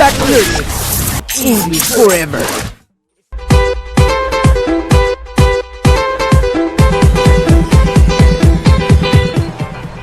back to Learnex. English forever.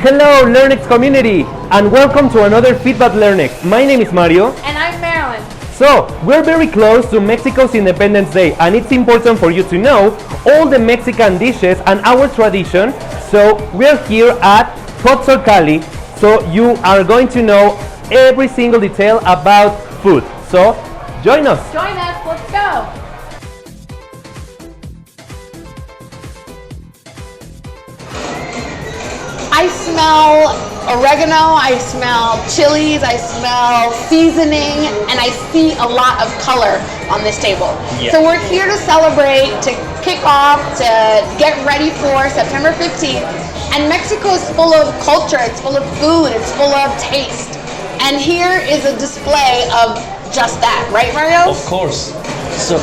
Hello Learnex community and welcome to another Feedback Learnex. My name is Mario. And I'm Marilyn. So, we're very close to Mexico's Independence Day and it's important for you to know all the Mexican dishes and our tradition. So, we're here at Cali. So, you are going to know every single detail about food. So, join us. Join us, let's go. I smell oregano, I smell chilies, I smell seasoning, and I see a lot of color on this table. Yeah. So we're here to celebrate, to kick off, to get ready for September 15th. And Mexico is full of culture, it's full of food, it's full of taste. And here is a display of just that, right Mario? Of course. So,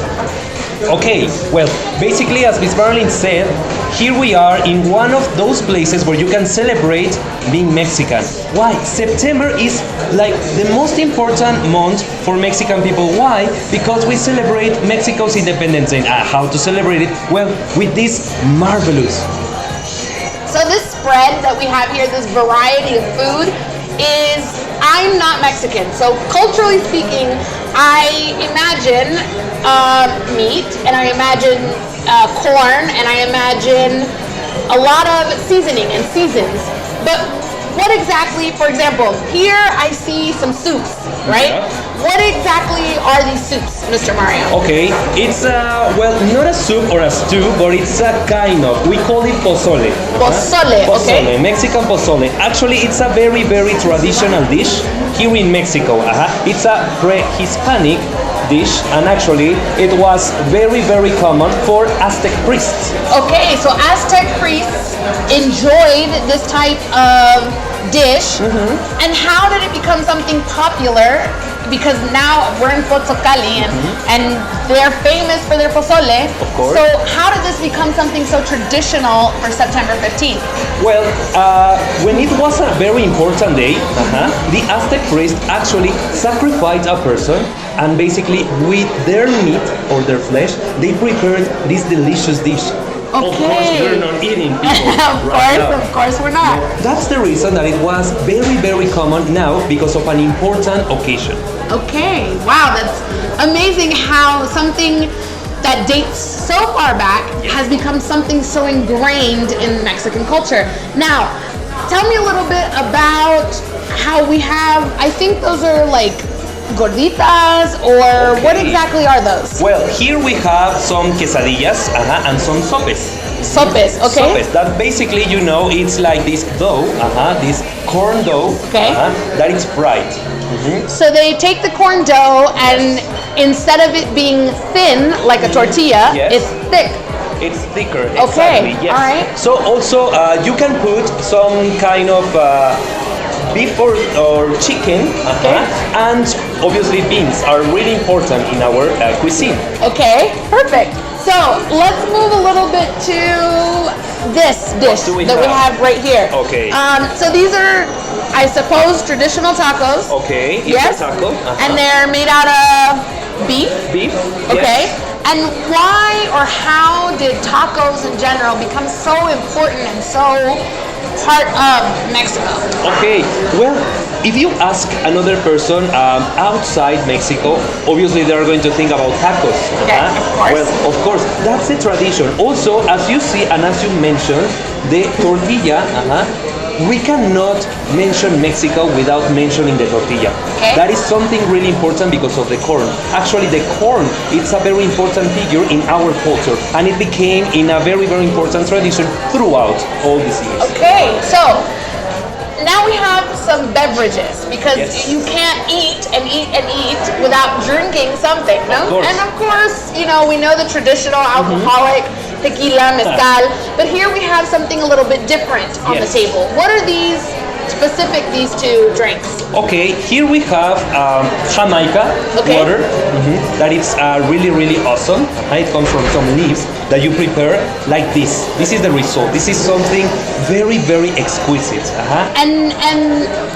okay, well, basically as Miss Marilyn said, here we are in one of those places where you can celebrate being Mexican. Why? September is like the most important month for Mexican people. Why? Because we celebrate Mexico's Independence Day. How to celebrate it? Well, with this marvelous. So this spread that we have here, this variety of food, is, I'm not Mexican, so culturally speaking, I imagine meat, and I imagine corn, and I imagine a lot of seasoning and seasons. But what exactly, for example, here I see some soups, right? Yeah. What exactly are these soups, Mr. Mario? Okay, it's well, not a soup or a stew, but it's a kind of, we call it pozole. Pozole, Pozole, okay. Mexican pozole. Actually, it's a very, very traditional dish here in Mexico. It's a pre-Hispanic dish, and actually, it was very, very common for Aztec priests. Okay, so Aztec priests enjoyed this type of dish, and how did it become something popular? Because now we're in Cali and they're famous for their pozole. Of course. So how did this become something so traditional for September 15th? Well, when it was a very important day, the Aztec priest actually sacrificed a person, and basically with their meat or their flesh, they prepared this delicious dish. Okay. Of course, we're not eating people Of course we're not. That's the reason that it was very, very common now because of an important occasion. Okay, wow, that's amazing how something that dates so far back has become something so ingrained in Mexican culture. Now, tell me a little bit about how we have, I think those are like gorditas, or what exactly are those? Well, here we have some quesadillas and some sopes. Sopes, okay. Sopes, that basically, you know, it's like this dough, this corn dough, Okay. that is fried. So they take the corn dough and instead of it being thin like a tortilla, Yes. it's thick. It's thicker, Okay, exactly, yes. all right. So also, you can put some kind of beef or chicken, and obviously beans are really important in our cuisine. Okay, perfect. So let's move a little bit to this dish do we that we have? have right here. Okay. So these are, I suppose, traditional tacos. Okay, it's Yes. a taco. And they're made out of beef. Beef. Okay. Yes. And why or how did tacos in general become so important and so part of Mexico? Okay, well, if you ask another person outside Mexico, obviously they are going to think about tacos. Okay, of course. Well, of course, that's the tradition. Also, as you see and as you mentioned, the tortilla, we cannot mention Mexico without mentioning the tortilla. Okay. That is something really important because of the corn. Actually, the corn, it's a very important figure in our culture, and it became in a very, very important tradition throughout all these years. Okay, so now we have some beverages because Yes. you can't eat and eat and eat without drinking something, no? Of course. And of course, you know, we know the traditional alcoholic tequila, mezcal, but here we have something a little bit different on the Yes. table. What are these specific these two drinks? Okay, here we have Jamaica Okay. water. That is really, really awesome. It comes from some leaves that you prepare like this. This is the result. This is something very, very exquisite. And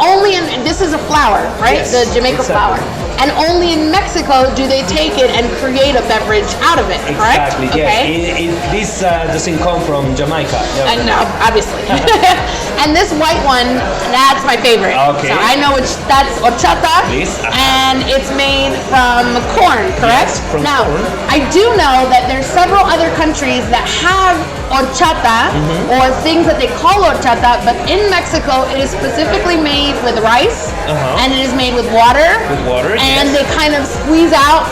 only in this is a flower, right? Yes, The Jamaica exactly. flower. And only in Mexico do they take it and create a beverage out of it, correct? Exactly, Okay. yes. This doesn't come from Jamaica. I know, obviously. And this white one, that's my favorite. Okay. So I know that's horchata, Yes. and it's made from corn, correct? Yes, from now, corn. I do know that there's several other countries that have horchata Mm-hmm. or things that they call horchata, but in Mexico it is specifically made with rice and it is made with water. With water, And yes. they kind of squeeze out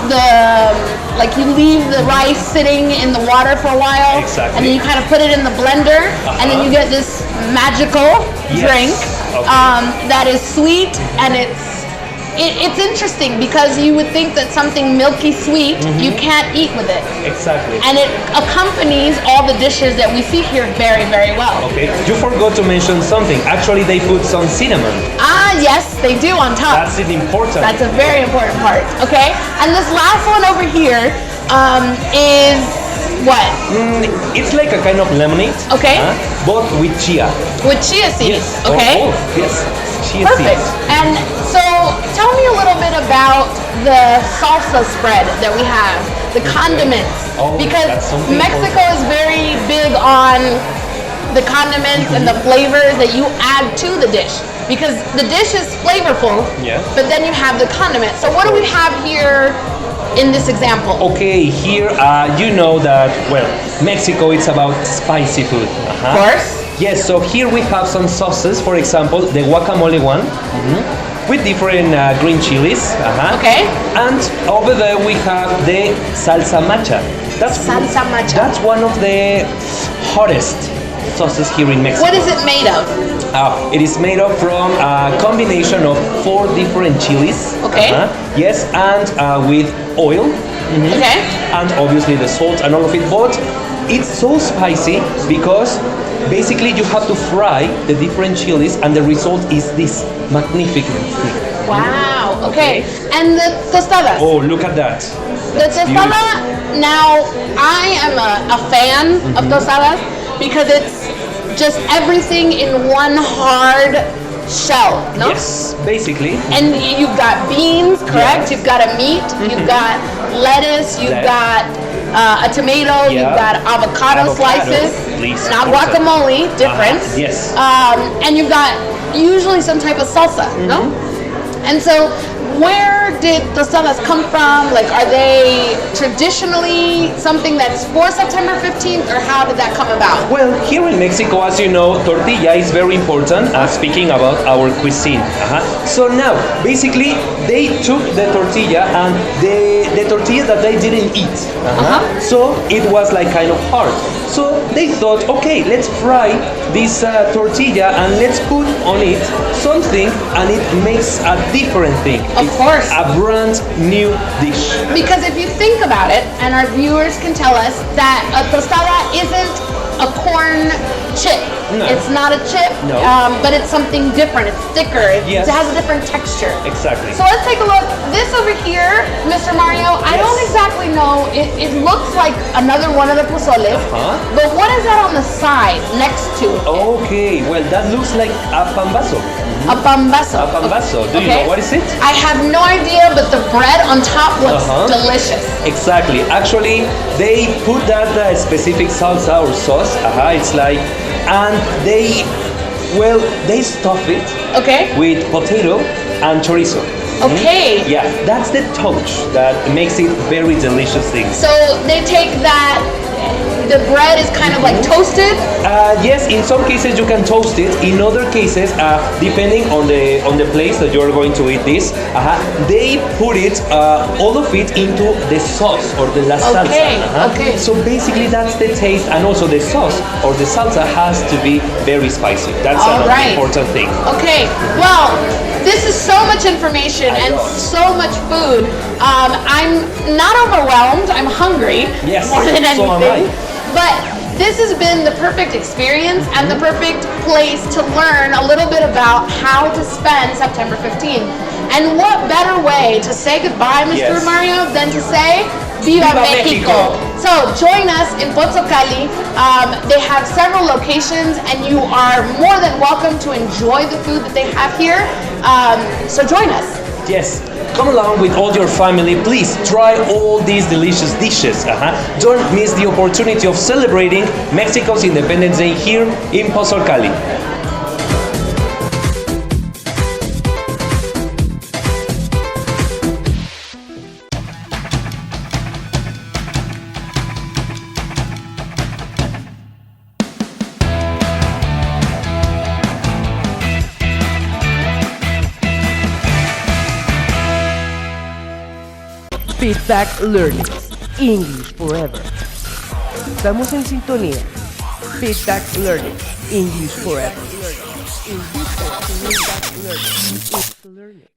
like you leave the rice sitting in the water for a while. Exactly. And then you kind of put it in the blender and then you get this magical Yes. drink Okay. that is sweet and it's interesting because you would think that something milky sweet you can't eat with it. Exactly. And it accompanies all the dishes that we see here very, very well. Okay, you forgot to mention something. Actually, they put some cinnamon. Ah, yes, they do on top. That's it important. That's a very important part. Okay, and this last one over here is what? It's like a kind of lemonade. Okay. But with chia. With chia seeds. Yes. Okay. Oh, yes. Chia Perfect. seeds. And so, tell me a little bit about the salsa spread that we have, the condiments, Oh, because that's something Mexico is very big on the condiments and the flavors that you add to the dish. Because the dish is flavorful, Yeah. but then you have the condiments. So what do we have here in this example? Okay, here you know that, well, Mexico it's about spicy food. Of course. Yes, so here we have some sauces, for example, the guacamole one, with different green chilies. Okay. And over there we have the salsa macha. Salsa macha. That's one of the hottest sauces here in Mexico. What is it made of? It is made up from a combination of 4 different chilies. Okay. Yes, and with oil. Okay. And obviously the salt and all of it. But it's so spicy because basically you have to fry the different chilies and the result is this magnificent thing. Wow. Okay. And the tostadas. Oh, look at that. The tostada, now I am a fan of tostadas because it's just everything in one hard shell, no? Yes, basically. And you've got beans, correct? Yes. You've got a meat, you've got lettuce, you've got a tomato, Yeah. you've got avocado slices, please, not important. guacamole, difference. Yes. And you've got usually some type of salsa, no? And so, where did tostadas come from? Like, are they traditionally something that's for September 15th, or how did that come about? Well, here in Mexico, as you know, tortilla is very important, speaking about our cuisine. So now, basically, they took the tortilla and the tortilla that they didn't eat. So it was like kind of hard. So they thought, okay, let's fry this tortilla and let's put on it something and it makes a different thing. Of course. A brand new dish. Because if you think about it, and our viewers can tell us that a tostada isn't a corn chip. No. It's not a chip, No. but it's something different. It's thicker. Yes. It has a different texture. Exactly. So let's take a look. This over here, Mr. Mario, I don't exactly know. It looks like another one of the pozoles, but what is that on the side next to it? Okay, well that looks like a pambazo. A pambazo. A pambazo. Do you know what is it? I have no idea, but the bread on top looks delicious. Exactly. Actually, they put that specific salsa or sauce. It's like, and they stuff it Okay. with potato and chorizo. Okay. Yeah, that's the touch that makes it very delicious thing. So they take that, the bread is kind of like toasted. Yes, in some cases you can toast it. In other cases, depending on the place that you are going to eat this, they put it all of it into the sauce or the la salsa. Okay. So basically, that's the taste, and also the sauce or the salsa has to be very spicy. That's All another right. important thing. Okay. Well, this is so much information and so much food. I'm not overwhelmed. I'm hungry Yes, more than so am anything. I. But this has been the perfect experience and the perfect place to learn a little bit about how to spend September 15th. And what better way to say goodbye, Mr. Yes. Mario, than to say Viva, Viva Mexico. Mexico. So join us in Cali. They have several locations and you are more than welcome to enjoy the food that they have here. So join us. Yes, come along with all your family. Please try all these delicious dishes. Don't miss the opportunity of celebrating Mexico's Independence Day here in Cali. Feedback Learnex. English forever. Estamos en sintonía. Feedback Learnex. English forever. Feedback Learnex. It's Learnex.